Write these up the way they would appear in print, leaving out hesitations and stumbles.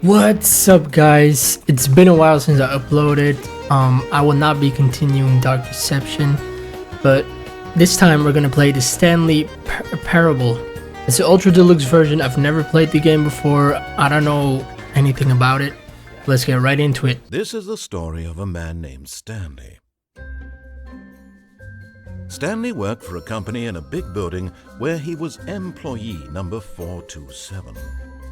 What's up, guys? It's been a while since I uploaded. I will not be continuing Dark Deception, but this time we're gonna play the Stanley Parable. It's the ultra deluxe version. I've never played the game before. I don't know anything about it. Let's get right into it. This is the story of a man named Stanley. Stanley worked for a company in a big building where he was employee number 427.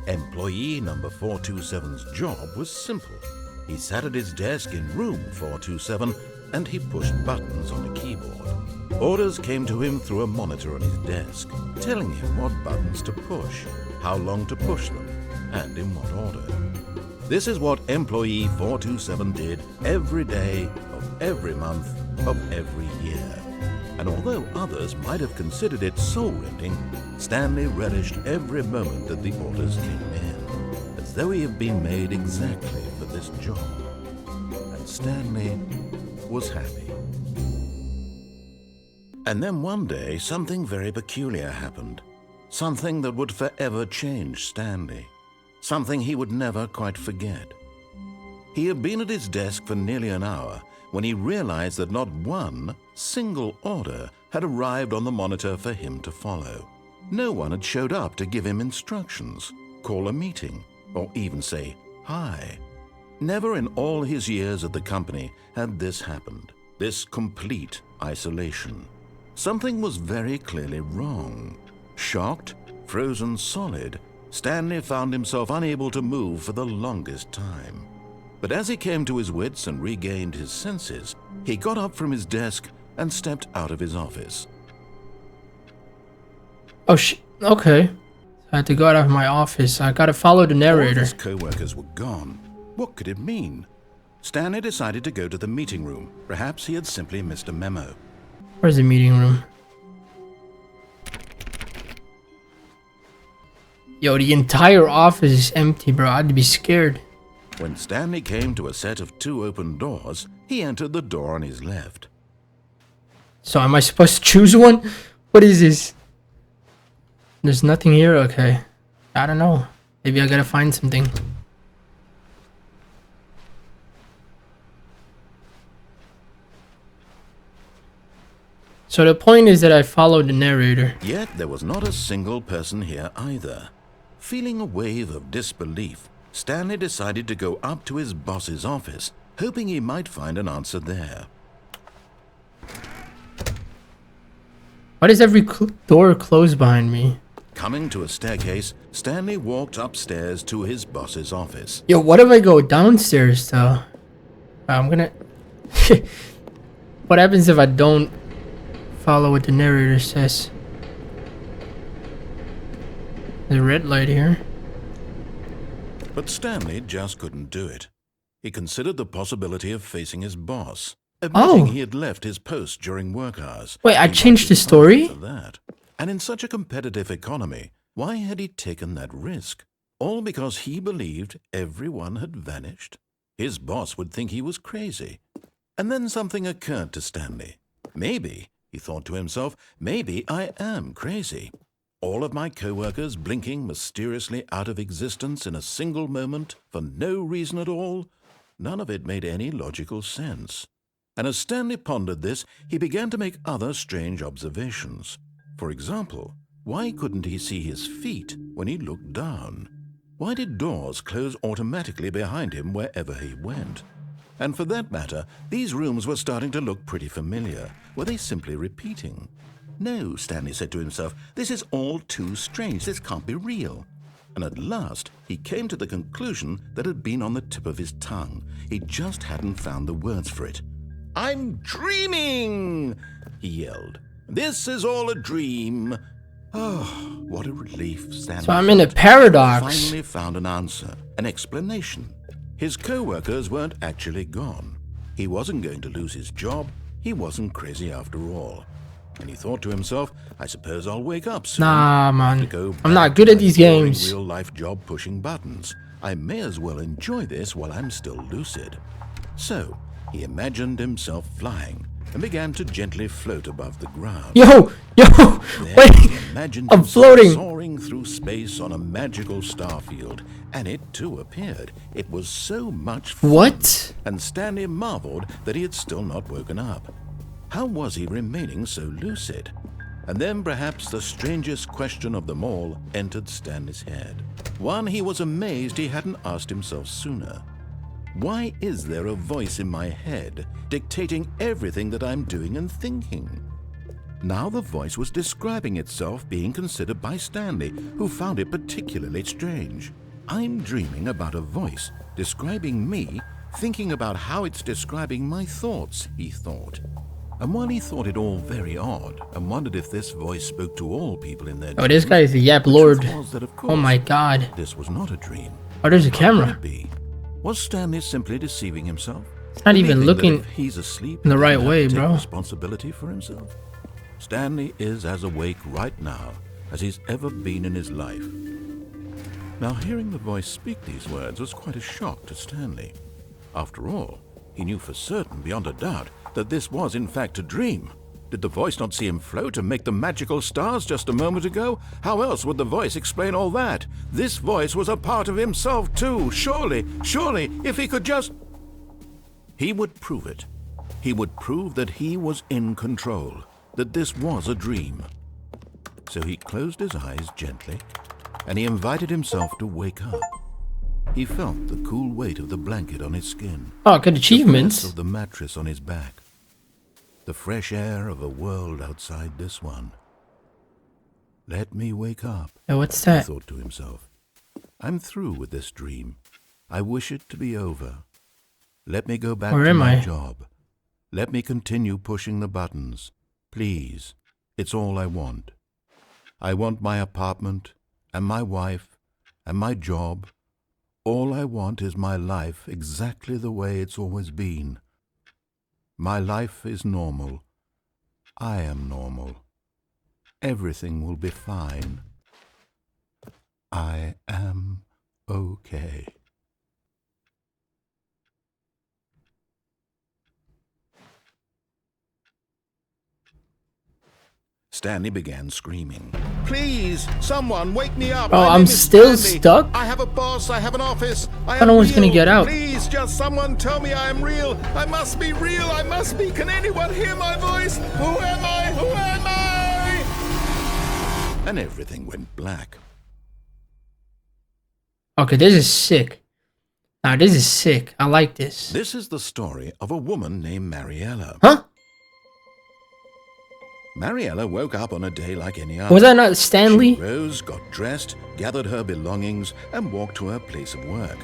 Employee number 427's job was simple. He sat at his desk in room 427 and he pushed buttons on a keyboard. Orders came to him through a monitor on his desk, telling him what buttons to push, how long to push them, and in what order. This is what employee 427 did every day of every month of every year. And although others might have considered it soul-rending, Stanley relished every moment that the orders came in, as though he had been made exactly for this job. And Stanley was happy. And then one day, something very peculiar happened. Something that would forever change Stanley. Something he would never quite forget. He had been at his desk for nearly an hour when he realized that not one single order had arrived on the monitor for him to follow. No one had showed up to give him instructions, call a meeting, or even say hi. Never in all his years at the company had this happened, this complete isolation. Something was very clearly wrong. Shocked, frozen solid, Stanley found himself unable to move for the longest time. But as he came to his wits and regained his senses, he got up from his desk and stepped out of his office. Oh, okay. I had to go out of my office. I gotta follow the narrator. All his co-workers were gone. What could it mean? Stanley decided to go to the meeting room. Perhaps he had simply missed a memo. Where's the meeting room? Yo, the entire office is empty, bro. I'd be scared. When Stanley came to a set of two open doors, he entered the door on his left. So am I supposed to choose one? What is this? There's nothing here? Okay. I don't know. Maybe I gotta find something. So the point is that I followed the narrator. Yet there was not a single person here either. Feeling a wave of disbelief, Stanley decided to go up to his boss's office, hoping he might find an answer there. Why does every door close behind me? Coming to a staircase, Stanley walked upstairs to his boss's office. Yo, what if I go downstairs though? I'm gonna... What happens if I don't follow what the narrator says? There's a red light here. But Stanley just couldn't do it. He considered the possibility of facing his boss, admitting he had left his post during work hours. Wait, I changed the story? For that. And in such a competitive economy, why had he taken that risk? All because he believed everyone had vanished? His boss would think he was crazy. And then something occurred to Stanley. Maybe, he thought to himself, maybe I am crazy. All of my co-workers blinking mysteriously out of existence in a single moment for no reason at all? None of it made any logical sense. And as Stanley pondered this, he began to make other strange observations. For example, why couldn't he see his feet when he looked down? Why did doors close automatically behind him wherever he went? And for that matter, these rooms were starting to look pretty familiar. Were they simply repeating? No, Stanley said to himself, this is all too strange. This can't be real. And at last, he came to the conclusion that had been on the tip of his tongue. He just hadn't found the words for it. "I'm dreaming!" he yelled. "This is all a dream." Oh, what a relief, Stanley. So I'm in a paradox. He finally found an answer, an explanation. His co-workers weren't actually gone. He wasn't going to lose his job. He wasn't crazy after all. And he thought to himself, I suppose I'll wake up soon. Nah, man. I'm not good at these games. Real-life job pushing buttons. I may as well enjoy this while I'm still lucid. So, he imagined himself flying and began to gently float above the ground. Yo! Wait! I'm floating! Soaring through space on a magical star field, and it too appeared. It was so much fun. What? And Stanley marveled that he had still not woken up. How was he remaining so lucid? And then perhaps the strangest question of them all entered Stanley's head. One he was amazed he hadn't asked himself sooner. Why is there a voice in my head dictating everything that I'm doing and thinking? Now the voice was describing itself being considered by Stanley, who found it particularly strange. I'm dreaming about a voice describing me, thinking about how it's describing my thoughts, he thought. And while he thought it all very odd and wondered if this voice spoke to all people in their dreams, Oh, this guy is the Yap Lord. of course, Oh my god. this was not a dream. Oh, there's a Could camera. it be? Was Stanley simply deceiving himself? It's not even Believing that looking if he's asleep, in the he right doesn't have way, to take bro. responsibility for himself. Stanley is as awake right now as he's ever been in his life. Now, hearing the voice speak these words was quite a shock to Stanley. After all, he knew for certain, beyond a doubt, that this was in fact a dream. Did the voice not see him float and make the magical stars just a moment ago? How else would the voice explain all that? This voice was a part of himself too. Surely, if he could just... He would prove it. He would prove that he was in control, that this was a dream. So he closed his eyes gently, and he invited himself to wake up. He felt the cool weight of the blanket on his skin. Oh, good The achievements. of the mattress on his back. The fresh air of a world outside this one. Let me wake up, Oh, what's he that? thought to himself. I'm through with this dream. I wish it to be over. Let me go back Where to am my I? job. Let me continue pushing the buttons. Please, it's all I want. I want my apartment, and my wife, and my job. All I want is my life exactly the way it's always been. My life is normal. I am normal. Everything will be fine. I am okay. Stanley began screaming. Please, someone wake me up. Oh, My I'm name is still Stanley. stuck? I have a boss, I have an office. I thought no am one's gonna real. get out. Please, just someone tell me I am real. I must be real. I must be. Can anyone hear my voice? Who am I? Who am I? And everything went black. Okay, this is sick. Now, this is sick. I like this. This is the story of a woman named Mariella. Huh? Mariella woke up on a day like any other. Was that not Stanley? She rose, got dressed, gathered her belongings, and walked to her place of work.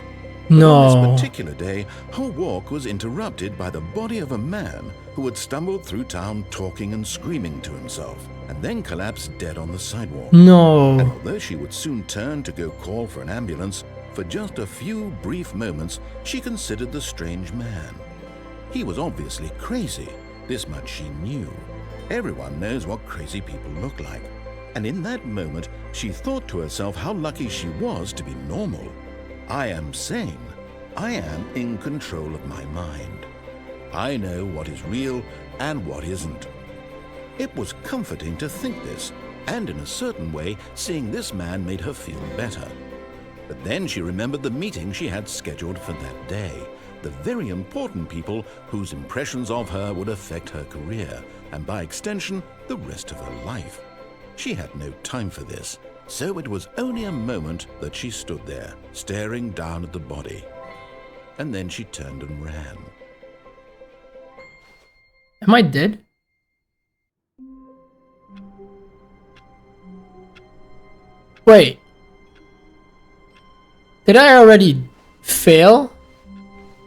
No. On this particular day, her walk was interrupted by the body of a man who had stumbled through town talking and screaming to himself, and then collapsed dead on the sidewalk. No. And although she would soon turn to go call for an ambulance, for just a few brief moments she considered the strange man. He was obviously crazy, this much she knew. Everyone knows what crazy people look like. And in that moment, she thought to herself how lucky she was to be normal. I am sane. I am in control of my mind. I know what is real and what isn't. It was comforting to think this, and in a certain way, seeing this man made her feel better. But then she remembered the meeting she had scheduled for that day, the very important people whose impressions of her would affect her career, and by extension, the rest of her life. She had no time for this, so it was only a moment that she stood there, staring down at the body. And then she turned and ran. Am I dead? Wait. Did I already fail?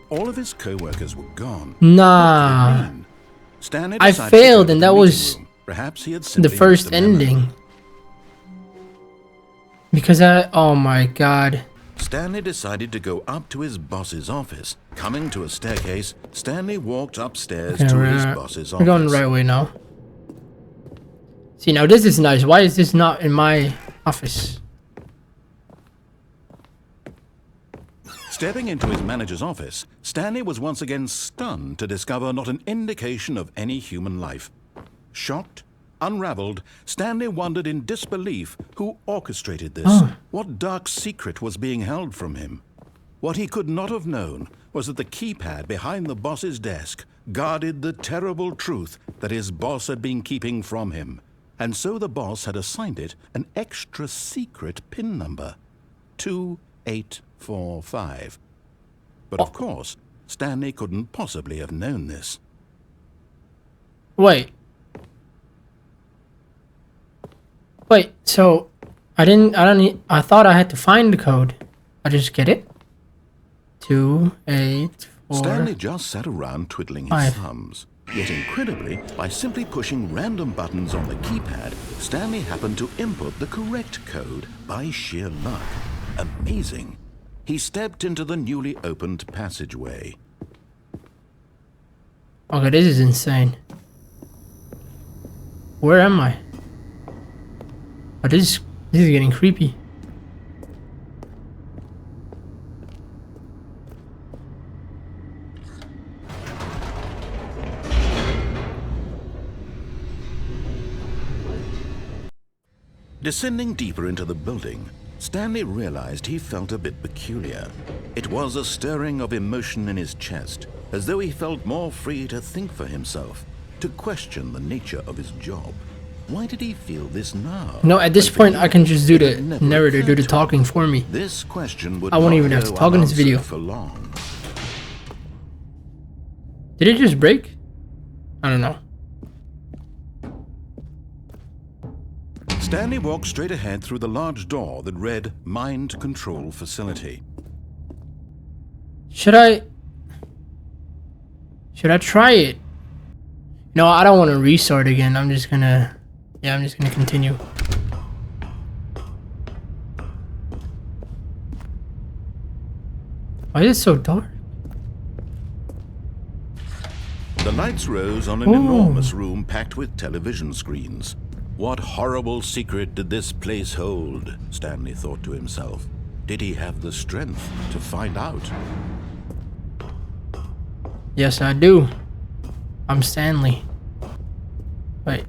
All of his co-workers were gone. Nah. Stanley I decided to failed, go to and the that meeting was room. Perhaps he had The simply first missed the memo. ending. Because oh my god. Stanley decided to go up to his boss's office. Coming to a staircase, Stanley walked upstairs Okay, to his boss's we're office. going the right way now. See, now this is nice. Why is this not in my office? Stepping into his manager's office, Stanley was once again stunned to discover not an indication of any human life. Shocked, Unraveled, Stanley wondered in disbelief who orchestrated this. What dark secret was being held from him? What he could not have known was that the keypad behind the boss's desk guarded the terrible truth that his boss had been keeping from him. And so the boss had assigned it an extra secret PIN number, 2845. But of course, Stanley couldn't possibly have known this. Wait, so I thought I had to find the code. I just get it? 284. Stanley just sat around twiddling his thumbs. Yet incredibly, by simply pushing random buttons on the keypad, Stanley happened to input the correct code by sheer luck. Amazing. He stepped into the newly opened passageway. Okay, this is insane. Where am I? Oh, this is getting creepy. Descending deeper into the building, Stanley realized he felt a bit peculiar. It was a stirring of emotion in his chest, as though he felt more free to think for himself, to question the nature of his job. Why did he feel this now? No, at this point I can just do the narrator, do the talking for me. This question would I won't even have to talk in this video. For long. Did it just break? I don't know. Stanley walked straight ahead through the large door that read Mind Control Facility. Should I try it? No, I don't want to restart again. I'm just gonna continue. Why is it so dark? The lights rose on an enormous room packed with television screens. What horrible secret did this place hold? Stanley thought to himself. Did he have the strength to find out? Yes, I do. I'm Stanley. Wait.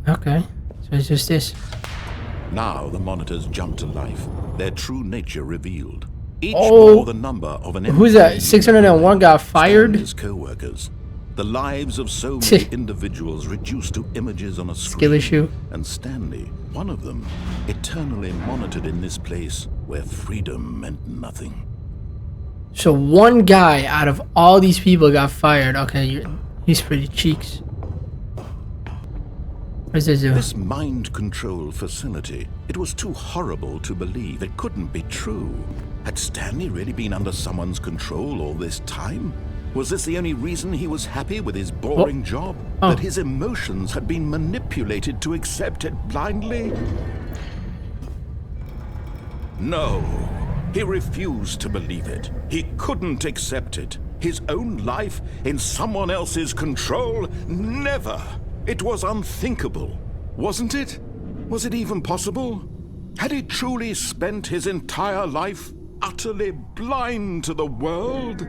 Okay, so it's just this. Now the monitors jumped to life, their true nature revealed. Each bore the number of an who's that? 601 got fired? His co-workers. The lives of so many individuals reduced to images on a screen. Skill issue. And Stanley, one of them, eternally monitored in this place where freedom meant nothing. So one guy out of all these people got fired. Okay, he's pretty cheeks. What does this do? This mind control facility, it was too horrible to believe. It couldn't be true. Had Stanley really been under someone's control all this time? Was this the only reason he was happy with his boring job? That his emotions had been manipulated to accept it blindly? No, he refused to believe it. He couldn't accept it. His own life in someone else's control? Never! It was unthinkable, wasn't it? Was it even possible? Had he truly spent his entire life utterly blind to the world?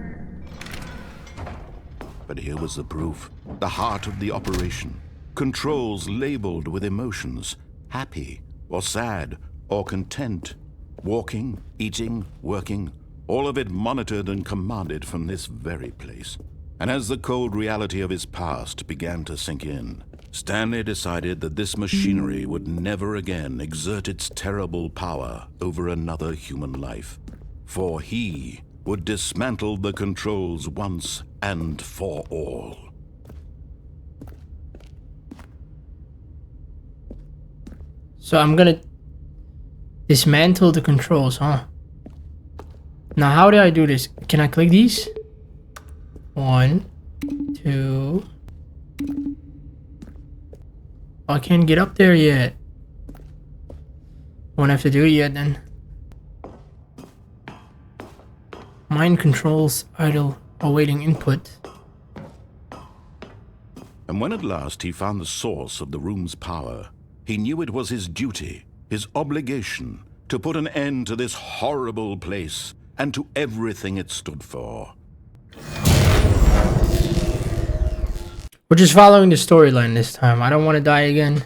But here was the proof, the heart of the operation. Controls labeled with emotions, happy or sad or content. Walking, eating, working, all of it monitored and commanded from this very place. And as the cold reality of his past began to sink in, Stanley decided that this machinery would never again exert its terrible power over another human life. For he would dismantle the controls once and for all. So I'm gonna dismantle the controls, huh? Now how do I do this? Can I click these? 1, 2. I can't get up there yet. Won't have to do it yet then. Mind controls idle, awaiting input. And when at last he found the source of the room's power, he knew it was his duty, his obligation, to put an end to this horrible place and to everything it stood for. We're just following the storyline this time. I don't want to die again.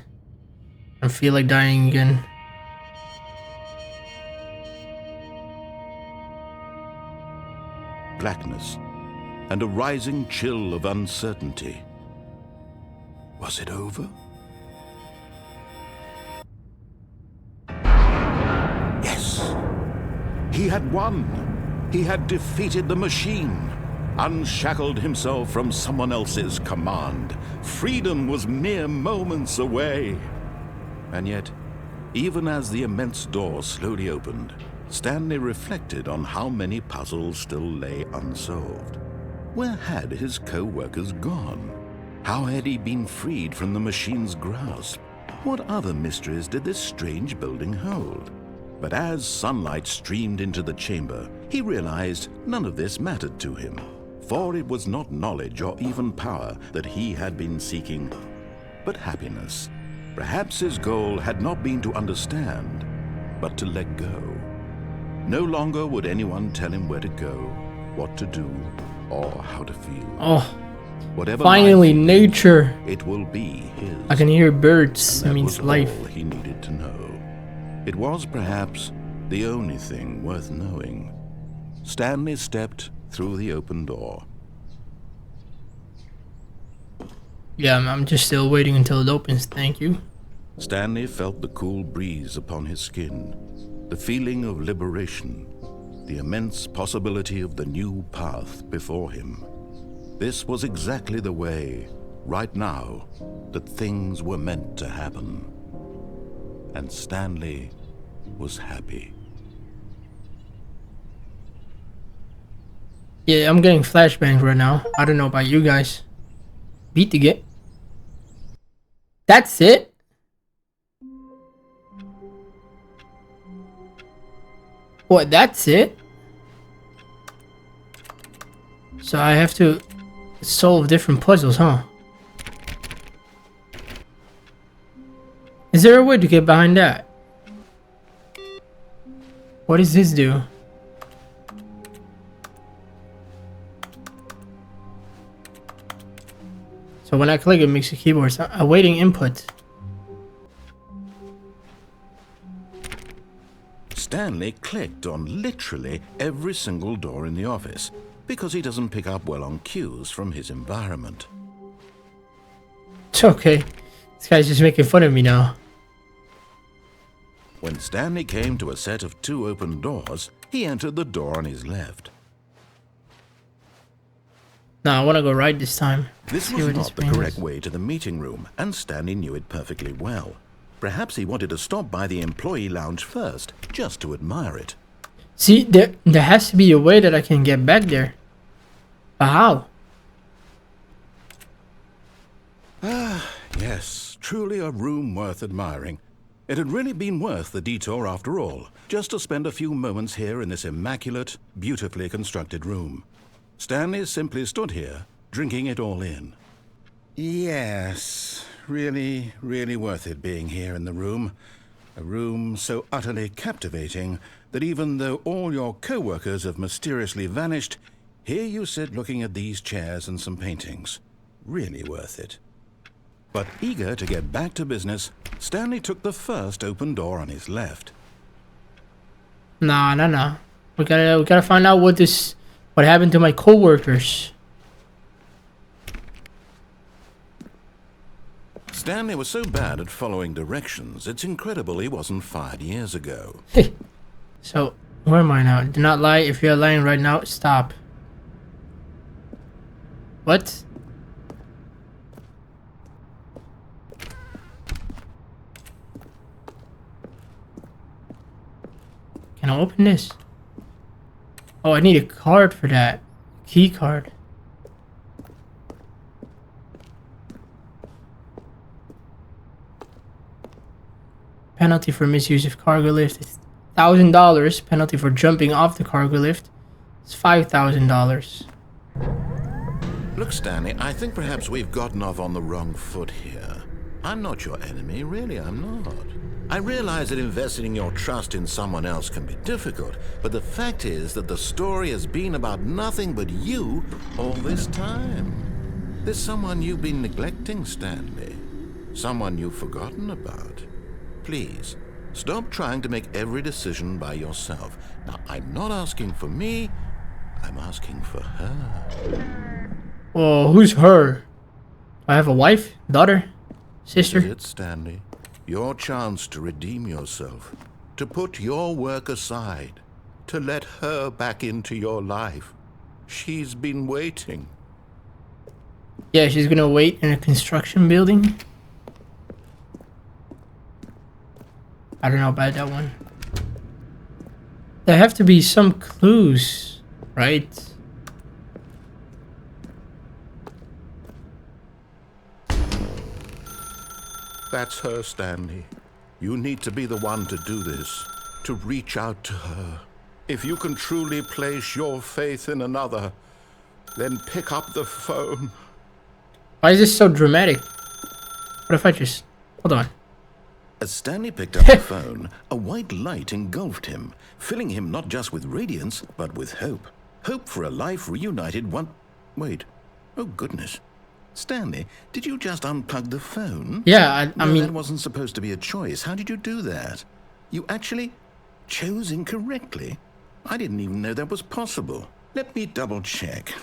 I feel like dying again. Blackness and a rising chill of uncertainty. Was it over? Yes! He had won! He had defeated the machine, unshackled himself from someone else's command. Freedom was mere moments away. And yet, even as the immense door slowly opened, Stanley reflected on how many puzzles still lay unsolved. Where had his co-workers gone? How had he been freed from the machine's grasp? What other mysteries did this strange building hold? But as sunlight streamed into the chamber, he realized none of this mattered to him, for it was not knowledge or even power that he had been seeking, but happiness. Perhaps his goal had not been to understand, but to let go. No longer would anyone tell him where to go, what to do, or how to feel. Oh, whatever finally, nature. It will be his. I can hear birds. That That means was life. all he needed to know. It was perhaps the only thing worth knowing. Stanley stepped through the open door. Yeah, I'm just still waiting until it opens. Thank you. Stanley felt the cool breeze upon his skin, the feeling of liberation, the immense possibility of the new path before him. This was exactly the way, right now, that things were meant to happen. And Stanley was happy. Yeah, I'm getting flashbangs right now. I don't know about you guys. Beat the game. That's it? What, that's it? So I have to solve different puzzles, huh? Is there a way to get behind that? What does this do? So when I click, it makes the keyboard sound. Awaiting input. Stanley clicked on literally every single door in the office because he doesn't pick up well on cues from his environment. It's okay. This guy's just making fun of me now. When Stanley came to a set of 2 open doors, he entered the door on his left. No, I want to go right this time. This See was where not the brings correct us. way to the meeting room, and Stanley knew it perfectly well. Perhaps he wanted to stop by the employee lounge first, just to admire it. See, there has to be a way that I can get back there. But how? Yes, truly a room worth admiring. It had really been worth the detour after all, just to spend a few moments here in this immaculate, beautifully constructed room. Stanley simply stood here, drinking it all in. Yes, really, really worth it being here in the room. A room so utterly captivating that even though all your co-workers have mysteriously vanished, here you sit looking at these chairs and some paintings. Really worth it. But eager to get back to business, Stanley took the first open door on his left. Nah. We gotta find out what happened to my co-workers. Stanley was so bad at following directions, it's incredible he wasn't fired years ago. So, where am I now? Do not lie. If you're lying right now, stop. What? Can I open this? Oh, I need a card for that. Key card. Penalty for misuse of cargo lift is $1,000. Penalty for jumping off the cargo lift is $5,000. Look, Stanley, I think perhaps we've gotten off on the wrong foot here. I'm not your enemy, really, I'm not. I realize that investing your trust in someone else can be difficult, but the fact is that the story has been about nothing but you all this time. There's someone you've been neglecting, Stanley. Someone you've forgotten about. Please, stop trying to make every decision by yourself. Now, I'm not asking for me, I'm asking for her. Oh, who's her? I have a wife, daughter, sister. This is it, Stanley. Your chance to redeem yourself. To put your work aside. To let her back into your life. She's been waiting. Yeah, she's gonna wait in a construction building. I don't know about that one. There have to be some clues, right? That's her, Stanley. You need to be the one to do this. To reach out to her. If you can truly place your faith in another, then pick up the phone. Why is this so dramatic? What if I just... Hold on. As Stanley picked up the phone, a white light engulfed him, filling him not just with radiance, but with hope. Hope for a life reunited one... Wait. Oh, goodness. Stanley, did you just unplug the phone? Yeah, I No, mean... that wasn't supposed to be a choice. How did you do that? You actually chose incorrectly? I didn't even know that was possible. Let me double check.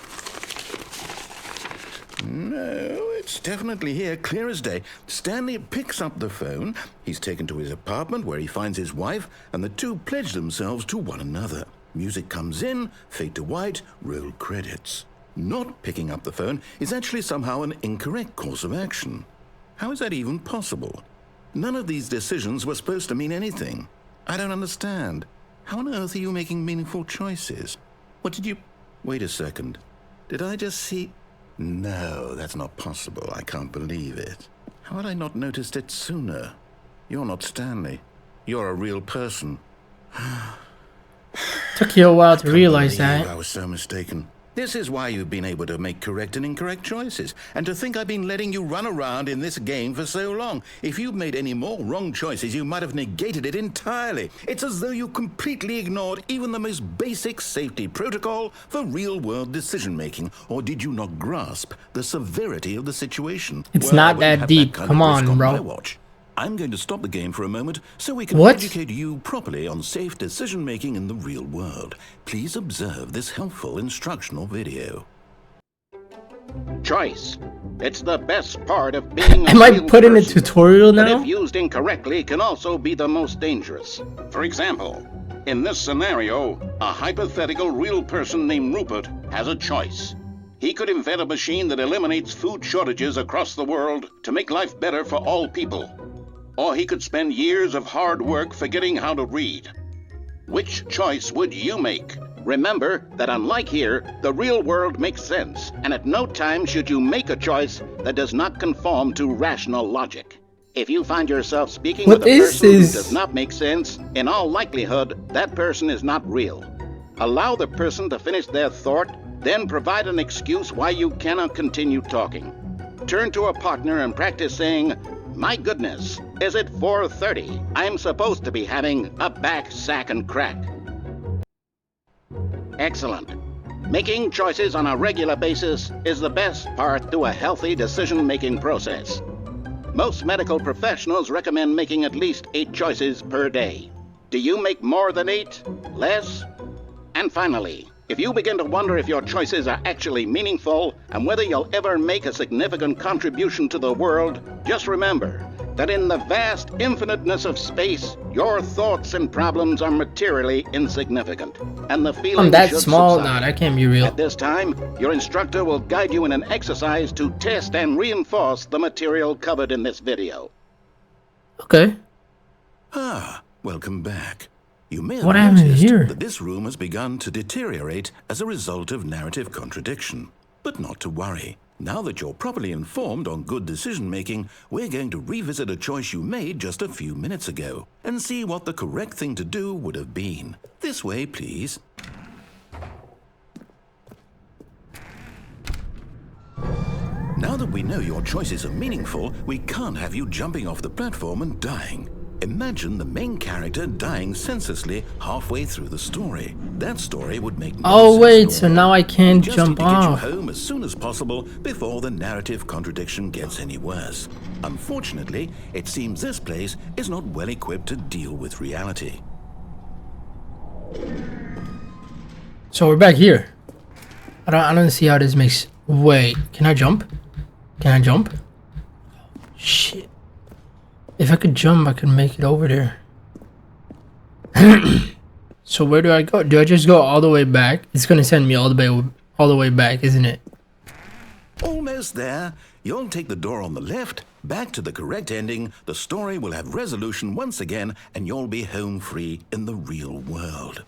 No, it's definitely here, clear as day. Stanley picks up the phone. He's taken to his apartment where he finds his wife, and the two pledge themselves to one another. Music comes in, fade to white, roll credits. Not picking up the phone is actually somehow an incorrect course of action. How is that even possible? None of these decisions were supposed to mean anything. I don't understand. How on earth are you making meaningful choices? What did you... Wait a second. Did I just see... No, that's not possible. I can't believe it. How had I not noticed it sooner? You're not Stanley. You're a real person. Took you a while to realize that. I was so mistaken. This is why you've been able to make correct and incorrect choices. And to think I've been letting you run around in this game for so long. If you'd made any more wrong choices, you might have negated it entirely. It's as though you completely ignored even the most basic safety protocol for real-world decision-making. Or did you not grasp the severity of the situation? It's not that deep. Come on, bro. I'm going to stop the game for a moment so we can educate you properly on safe decision-making in the real world. Please observe this helpful instructional video. Choice. It's the best part of being a Am I real put in a person, tutorial but now? if used incorrectly, can also be the most dangerous. For example, in this scenario, a hypothetical real person named Rupert has a choice. He could invent a machine that eliminates food shortages across the world to make life better for all people. Or he could spend years of hard work forgetting how to read. Which choice would you make? Remember that unlike here, the real world makes sense, and at no time should you make a choice that does not conform to rational logic. If you find yourself speaking with a person who does not make sense, in all likelihood, that person is not real. Allow the person to finish their thought, then provide an excuse why you cannot continue talking. Turn to a partner and practice saying, "My goodness, is it 4:30? I'm supposed to be having a back, sack, and crack." Excellent. Making choices on a regular basis is the best part to a healthy decision-making process. Most medical professionals recommend making at least 8 choices per day. Do you make more than 8? Less? And finally, if you begin to wonder if your choices are actually meaningful and whether you'll ever make a significant contribution to the world, just remember that in the vast infiniteness of space, your thoughts and problems are materially insignificant, and the feeling I'm that should small? subside. Nah, that can't be real. At this time, your instructor will guide you in an exercise to test and reinforce the material covered in this video. Okay. Ah, welcome back. You may have What happened noticed here? that this room has begun to deteriorate as a result of narrative contradiction. But not to worry. Now that you're properly informed on good decision-making, we're going to revisit a choice you made just a few minutes ago and see what the correct thing to do would have been. This way, please. Now that we know your choices are meaningful, we can't have you jumping off the platform and dying. Imagine the main character dying senselessly halfway through the story. That story would make no Oh sense wait, at so all. now I can't Just jump need to get you off. home as soon as possible before the narrative contradiction gets any worse. Unfortunately, it seems this place is not well equipped to deal with reality. So we're back here. I don't see how this makes. Wait, can I jump? Can I jump? Shit. If I could jump, I could make it over there. So where do I go? Do I just go all the way back? It's gonna send me all the way back, isn't it? Almost there. You'll take the door on the left, back to the correct ending, the story will have resolution once again, and you'll be home free in the real world.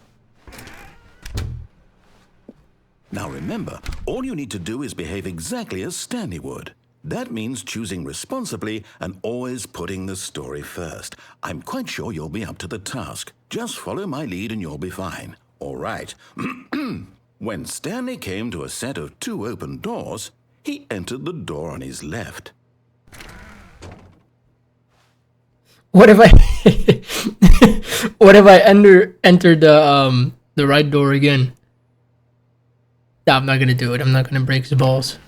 Now remember, all you need to do is behave exactly as Stanley would. That means choosing responsibly and always putting the story first. I'm quite sure you'll be up to the task. Just follow my lead and you'll be fine. All right. When Stanley came to a set of 2 open doors, he entered the door on his left. What if I what if I enter the right door again? Nah, I'm not gonna do it. I'm not gonna break his balls.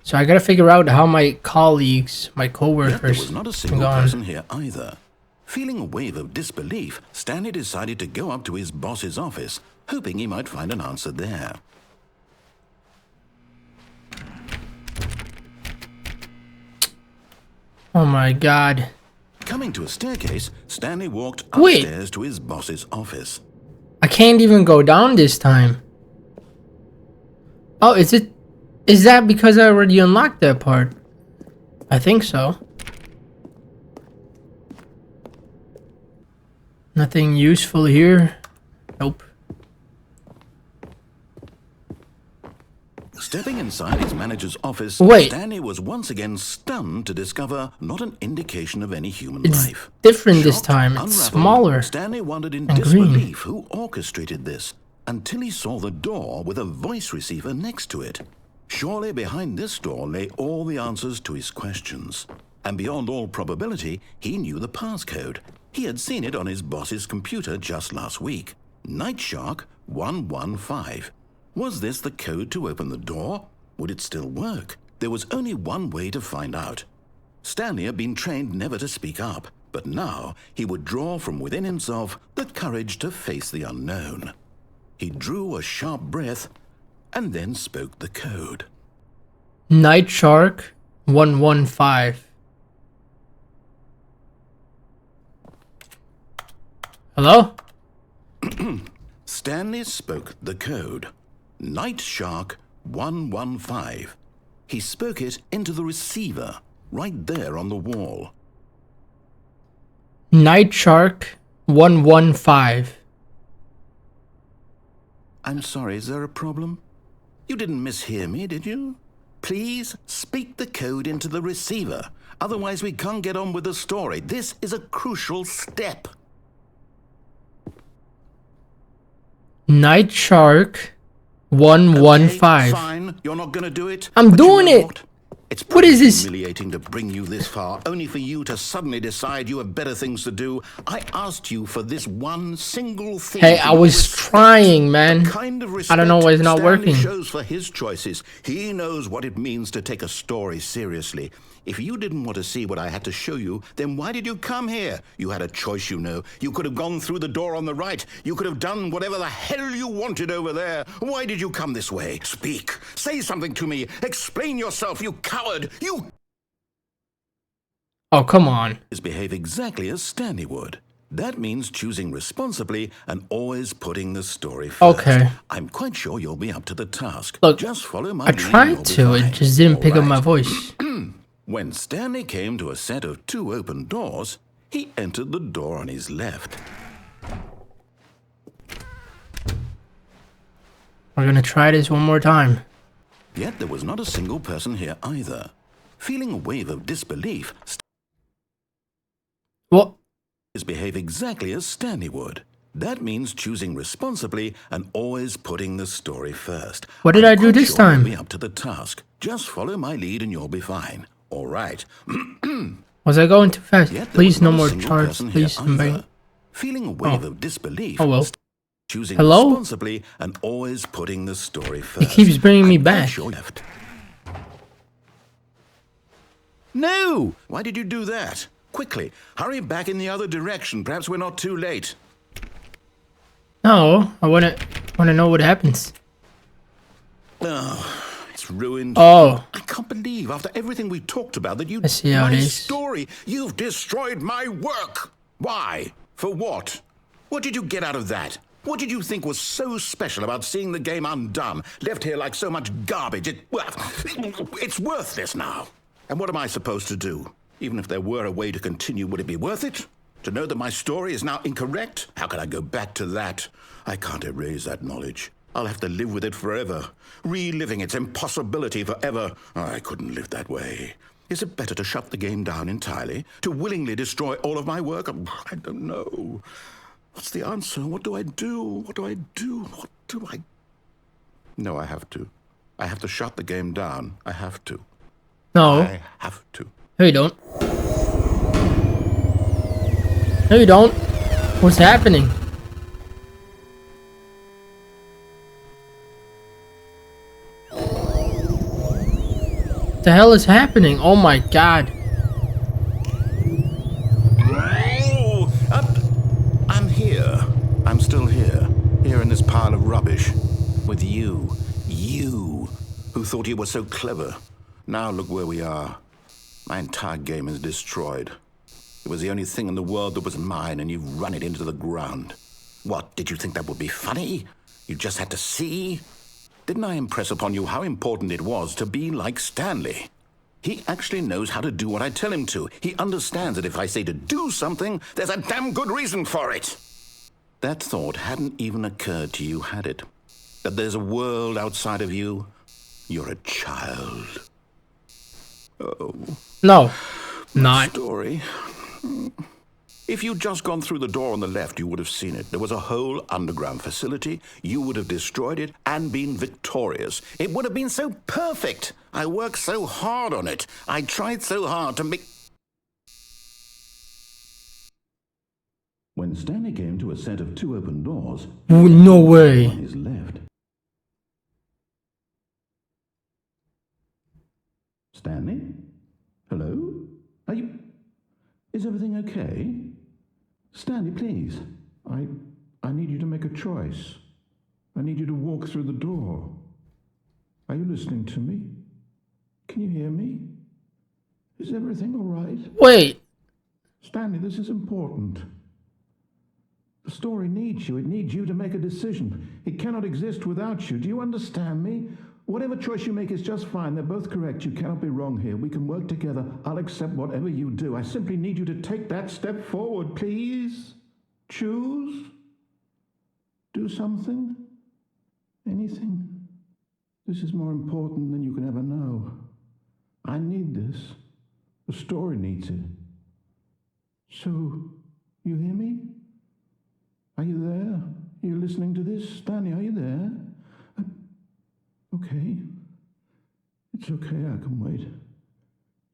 So I gotta figure out how my colleagues, my Yet co-workers, there was not a single gone. person here either. Feeling a wave of disbelief, Stanley decided to go up to his boss's office, hoping he might find an answer there. Oh my god. Coming to a staircase, Stanley walked Wait. upstairs to his boss's office. I can't even go down this time. Oh, is that because I already unlocked that part? I think so. Nothing useful here. Nope. Stepping inside his manager's office, Wait. Stanley was once again stunned to discover not an indication of any human It's life. different this Shocked, time. It's unraveled, smaller. Stanley wondered in and green. disbelief who orchestrated this until he saw the door with a voice receiver next to it. Surely behind this door lay all the answers to his questions. And beyond all probability, he knew the passcode. He had seen it on his boss's computer just last week. Nightshark 115. Was this the code to open the door? Would it still work? There was only one way to find out. Stanley had been trained never to speak up, but now he would draw from within himself the courage to face the unknown. He drew a sharp breath and then spoke the code. Nightshark 115. Hello? Stanley spoke the code. Nightshark 115. He spoke it into the receiver, right there on the wall. Nightshark 115. I'm sorry, is there a problem? You didn't mishear me, did you? Please speak the code into the receiver. Otherwise, we can't get on with the story. This is a crucial step. Nightshark 115. Okay, fine. You're not going to do it? I'm But you doing know it. what? It's What is pretty this? humiliating to bring you this far, only for you to suddenly decide you have better things to do. I asked you for this one single thing. Hey, for I your was respect. trying, man. Kind of I don't know why it's not Stanley working. shows for his choices. He knows what it means to take a story seriously. If you didn't want to see what I had to show you, then why did you come here? You had a choice, you know. You could have gone through the door on the right. You could have done whatever the hell you wanted over there. Why did you come this way? Speak. Say something to me. Explain yourself, you coward. You Oh, come on. behave exactly as Stanley would. That means choosing responsibly and always putting the story first. Okay. I'm quite sure you'll be up to the task. Look, just follow my I lead and tried you'll be to, it fine. just didn't pick up All my right. voice. When Stanley came to a set of 2 open doors, he entered the door on his left. We're gonna try this one more time. Yet there was not a single person here either. Feeling a wave of disbelief, What? behave exactly as Stanley would. That means choosing responsibly and always putting the story first. What did I'm I do quite this sure time? You'll be up to the task. Just follow my lead and you'll be fine. All right. Was I going too fast? Yet there Please, was no not a more single charts. person Please, here somebody. either. Feeling a wave of disbelief. Oh well. Choosing Hello? responsibly and always putting the story He first. keeps bringing me I'm glad back. Sure left. No! Why did you do that? Quickly, hurry back in the other direction. Perhaps we're not too late. No, I wanna know what happens. Oh, it's ruined. Oh, I can't believe after everything we talked about that you I see how my it is. story. You've destroyed my work. Why? For what? What did you get out of that? What did you think was so special about seeing the game undone, left here like so much garbage? It's worthless now. And what am I supposed to do? Even if there were a way to continue, would it be worth it? To know that my story is now incorrect? How can I go back to that? I can't erase that knowledge. I'll have to live with it forever, reliving its impossibility forever. I couldn't live that way. Is it better to shut the game down entirely? To willingly destroy all of my work? I don't know. What's the answer? What do I do? What do I do? What do I... No, I have to. I have to shut the game down. I have to. no. I have to. No, you don't. No, you don't. What's happening? What the hell is happening? Oh my god. Oh, I'm here. I'm still here. Here in this pile of rubbish. With you. You. Who thought you were so clever. Now look where we are. My entire game is destroyed. It was the only thing in the world that was mine, and you've run it into the ground. What, did you think that would be funny? You just had to see? Didn't I impress upon you how important it was to be like Stanley? He actually knows how to do what I tell him to. He understands that if I say to do something, there's a damn good reason for it. That thought hadn't even occurred to you, had it? That there's a world outside of you? You're a child. Oh. No. Not. Story. If you'd just gone through the door on the left, you would have seen it. There was a whole underground facility. You would have destroyed it and been victorious. It would have been so perfect. I worked so hard on it. I tried so hard to make... When Stanley came to a set of 2 open doors... No way. On his left. Stanley? Hello? Are you... Is everything okay? Stanley, please. I need you to make a choice. I need you to walk through the door. Are you listening to me? Can you hear me? Is everything all right? Wait. Stanley, this is important. The story needs you. It needs you to make a decision. It cannot exist without you. Do you understand me? Whatever choice you make is just fine. They're both correct. You cannot be wrong here. We can work together. I'll accept whatever you do. I simply need you to take that step forward, please. Choose. Do something. Anything. This is more important than you can ever know. I need this. The story needs it. So, you hear me? Are you there? Are you listening to this? Stanley, are you there? Okay. It's okay, I can wait.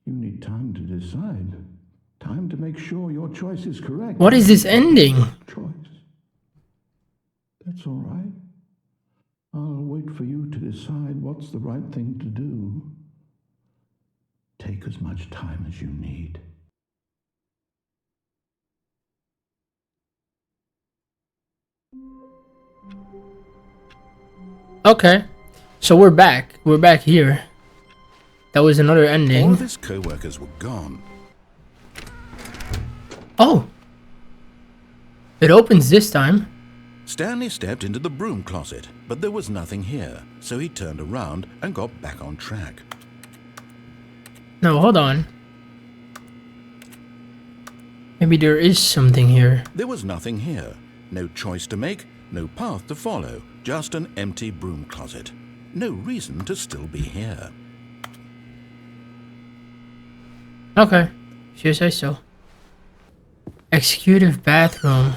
You need time to decide. Time to make sure your choice is correct. What is this ending? Choice. That's all right. I'll wait for you to decide what's the right thing to do. Take as much time as you need. Okay. So we're back. We're back here. That was another All ending. of his co-workers were gone. Oh. It opens this time. Stanley stepped into the broom closet, but there was nothing here, so he turned around and got back on track. No, hold on. Maybe there is something here. There was nothing here. No choice to make, no path to follow, just an empty broom closet. No reason to still be here. Okay. If you say so. Executive bathroom.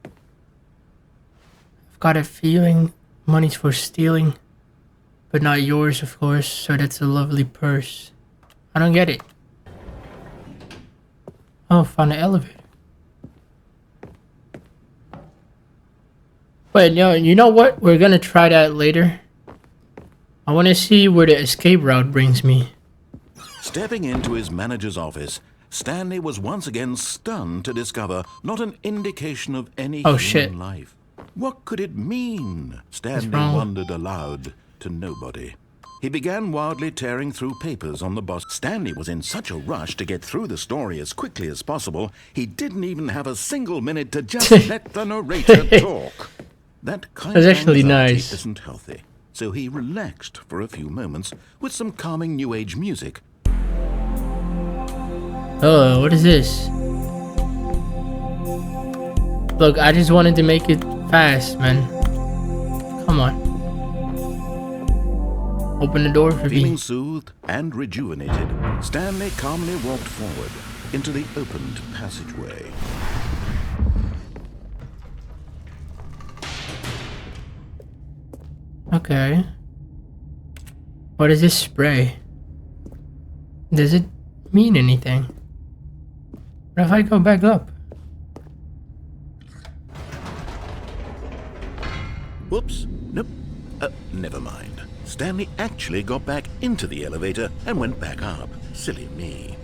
I've got a feeling money's for stealing. But not yours, of course, so that's a lovely purse. I don't get it. Oh, found the elevator. Wait, no, you know what? We're gonna try that later. I want to see where the escape route brings me. Stepping into his manager's office, Stanley was once again stunned to discover not an indication of any human life. What could it mean? Stanley wondered aloud to nobody. He began wildly tearing through papers on the boss. Stanley was in such a rush to get through the story as quickly as possible, he didn't even have a single minute to just let the narrator talk. That kind of actually anxiety nice. isn't healthy. So he relaxed for a few moments with some calming new age music. Oh, what is this? Look, I just wanted to make it fast, man. Come on. Open the door for me. Feeling soothed and rejuvenated, Stanley calmly walked forward into the opened passageway. Okay. What is this spray? Does it mean anything? What if I go back up? Whoops. Nope. Never mind. Stanley actually got back into the elevator and went back up. Silly me.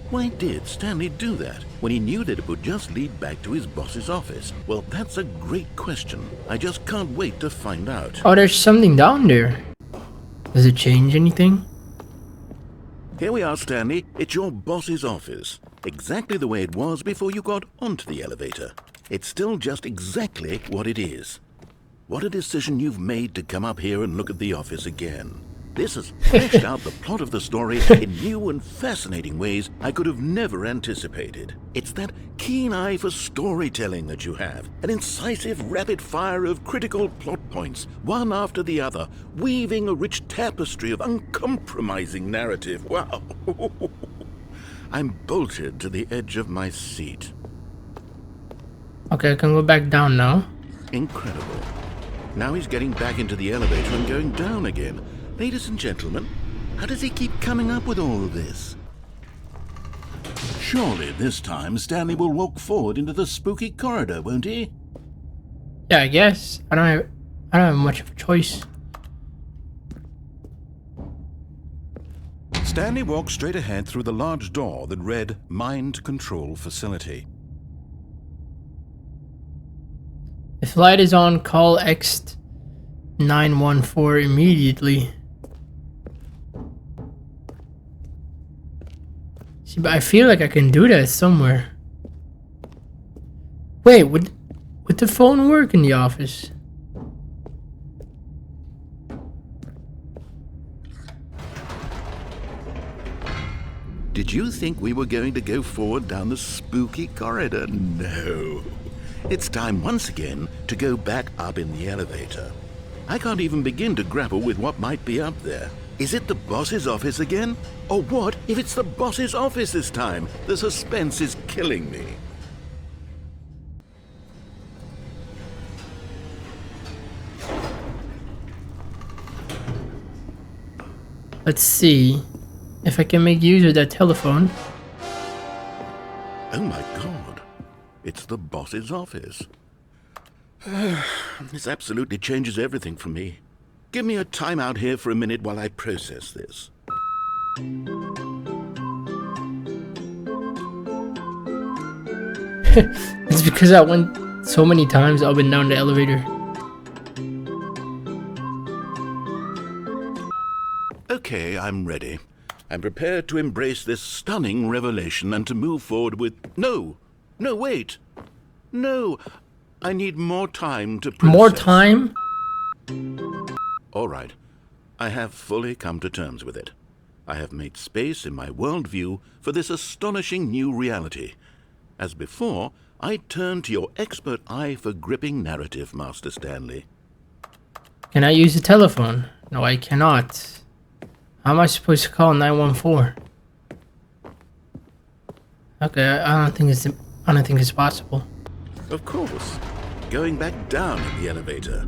Why did Stanley do that when he knew that it would just lead back to his boss's office? Well, that's a great question. I just can't wait to find out. Oh, there's something down there. Does it change anything? Here we are, Stanley. It's your boss's office. Exactly the way it was before you got onto the elevator. It's still just exactly what it is. What a decision you've made to come up here and look at the office again. This has fleshed out the plot of the story in new and fascinating ways I could have never anticipated. It's that keen eye for storytelling that you have, an incisive rapid fire of critical plot points, one after the other, weaving a rich tapestry of uncompromising narrative. Wow! I'm bolted to the edge of my seat. Okay, I can go back down now. Incredible. Now he's getting back into the elevator and going down again. Ladies and gentlemen, how does he keep coming up with all of this? Surely this time Stanley will walk forward into the spooky corridor, won't he? Yeah, I guess. I don't have much of a choice. Stanley walked straight ahead through the large door that read Mind Control Facility. If light is on, call X914 immediately. See, but I feel like I can do that somewhere. Wait, would the phone work in the office? Did you think we were going to go forward down the spooky corridor? No. It's time once again to go back up in the elevator. I can't even begin to grapple with what might be up there. Is it the boss's office again? Or what if it's the boss's office this time? The suspense is killing me. Let's see if I can make use of that telephone. Oh my god. It's the boss's office. This absolutely changes everything for me. Give me a timeout here for a minute while I process this. It's because I went so many times up and down the elevator. Okay, I'm ready. I'm prepared to embrace this stunning revelation and to move forward with... No, wait. No, I need more time to process. More time? All right. I have fully come to terms with it. I have made space in my worldview for this astonishing new reality. As before, I turn to your expert eye for gripping narrative, Master Stanley. Can I use the telephone? No, I cannot. How am I supposed to call 914? Okay, I don't think it's possible. Of course. Going back down in the elevator.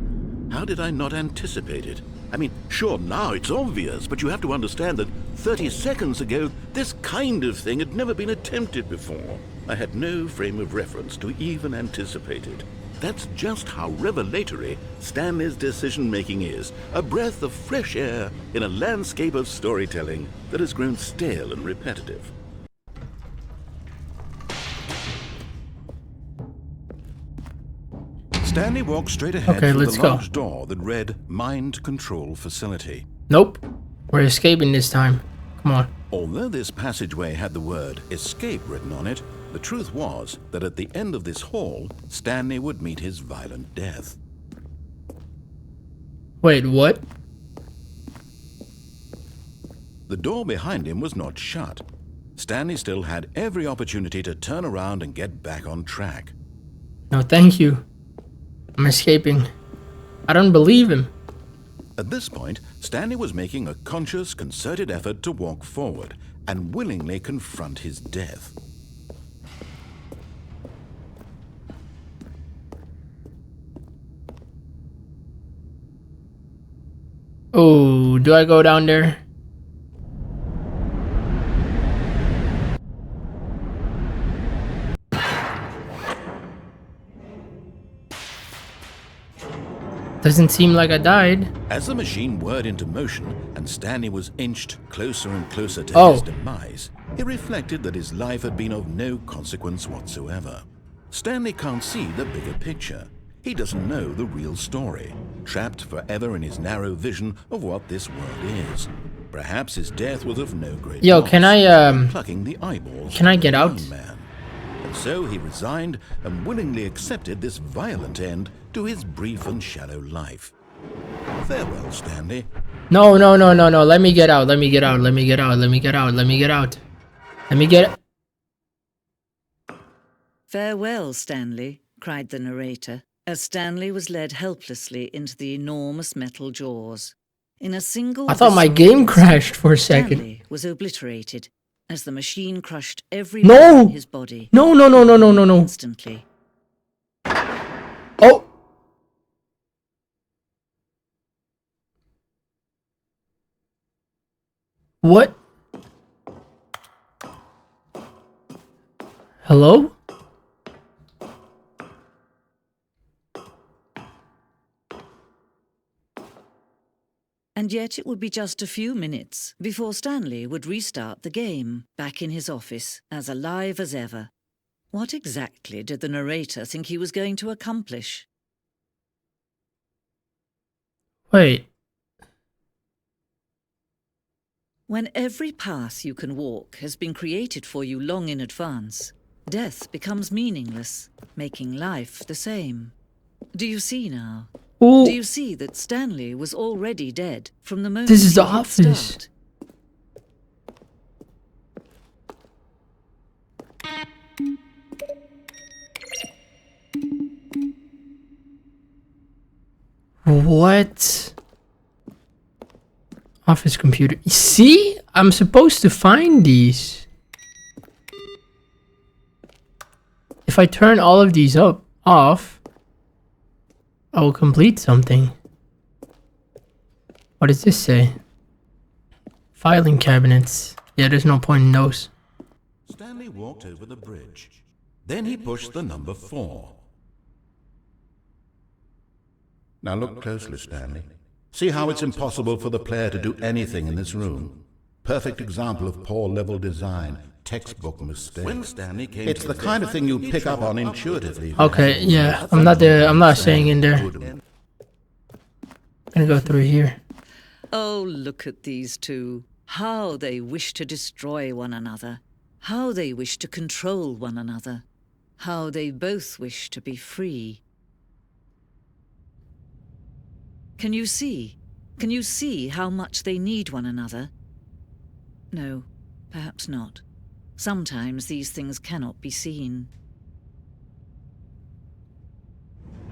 How did I not anticipate it? I mean, sure, now it's obvious, but you have to understand that 30 seconds ago, this kind of thing had never been attempted before. I had no frame of reference to even anticipate it. That's just how revelatory Stanley's decision-making is. A breath of fresh air in a landscape of storytelling that has grown stale and repetitive. Stanley walked straight ahead through the large door that read Mind Control Facility. Nope. We're escaping this time. Come on. Although this passageway had the word escape written on it, the truth was that at the end of this hall, Stanley would meet his violent death. Wait, what? The door behind him was not shut. Stanley still had every opportunity to turn around and get back on track. No, thank you. I'm escaping. I don't believe him. At this point, Stanley was making a conscious, concerted effort to walk forward and willingly confront his death. Oh, do I go down there? Doesn't seem like I died. As the machine whirred into motion and Stanley was inched closer and closer to his demise, he reflected that his life had been of no consequence whatsoever. Stanley can't see the bigger picture. He doesn't know the real story, trapped forever in his narrow vision of what this world is. Perhaps his death was of no great loss, can I plucking the eyeballs can I get of a out? young man. And so he resigned and willingly accepted this violent end to his brief and shallow life. Farewell, Stanley. No. Let me get out. Let me get out. Let me get out. Let me get out. Let me get out. Let me get. Farewell, Stanley, cried the narrator, as Stanley was led helplessly into the enormous metal jaws. In a single I thought my game crashed for a second. Stanley was obliterated as the machine crushed every No! bone in his body. No. Instantly. Oh. What? Hello? And yet it would be just a few minutes before Stanley would restart the game, back in his office, as alive as ever. What exactly did the narrator think he was going to accomplish? Wait. When every path you can walk has been created for you long in advance, death becomes meaningless, making life the same. Do you see now? Ooh. Do you see that Stanley was already dead from the moment This is the he hit office. start? What? Office computer. See? I'm supposed to find these. If I turn all of these off, I will complete something. What does this say? Filing cabinets. Yeah, there's no point in those. Stanley walked over the bridge. Then he pushed the number 4. Now look closely, Stanley. See how it's impossible for the player to do anything in this room? Perfect example of poor level design. Textbook mistake. When Stanley came it's the kind of thing you pick up on intuitively. Okay, yeah. I'm not staying in there. I'm gonna go through here. Oh, look at these two. How they wish to destroy one another. How they wish to control one another. How they both wish to be free. Can you see? Can you see how much they need one another? No, perhaps not. Sometimes these things cannot be seen.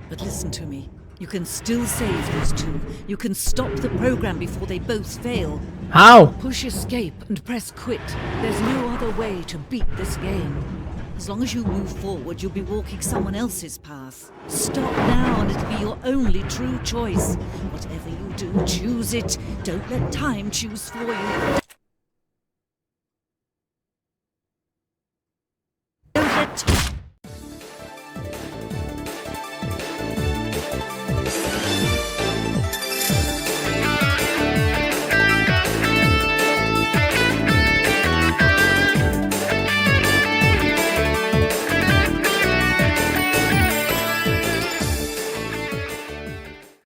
But listen to me. You can still save these two. You can stop the program before they both fail. How? Push escape and press quit. There's no other way to beat this game. As long as you move forward, you'll be walking someone else's path. Stop now and it'll be your only true choice. Whatever you do, choose it. Don't let time choose for you.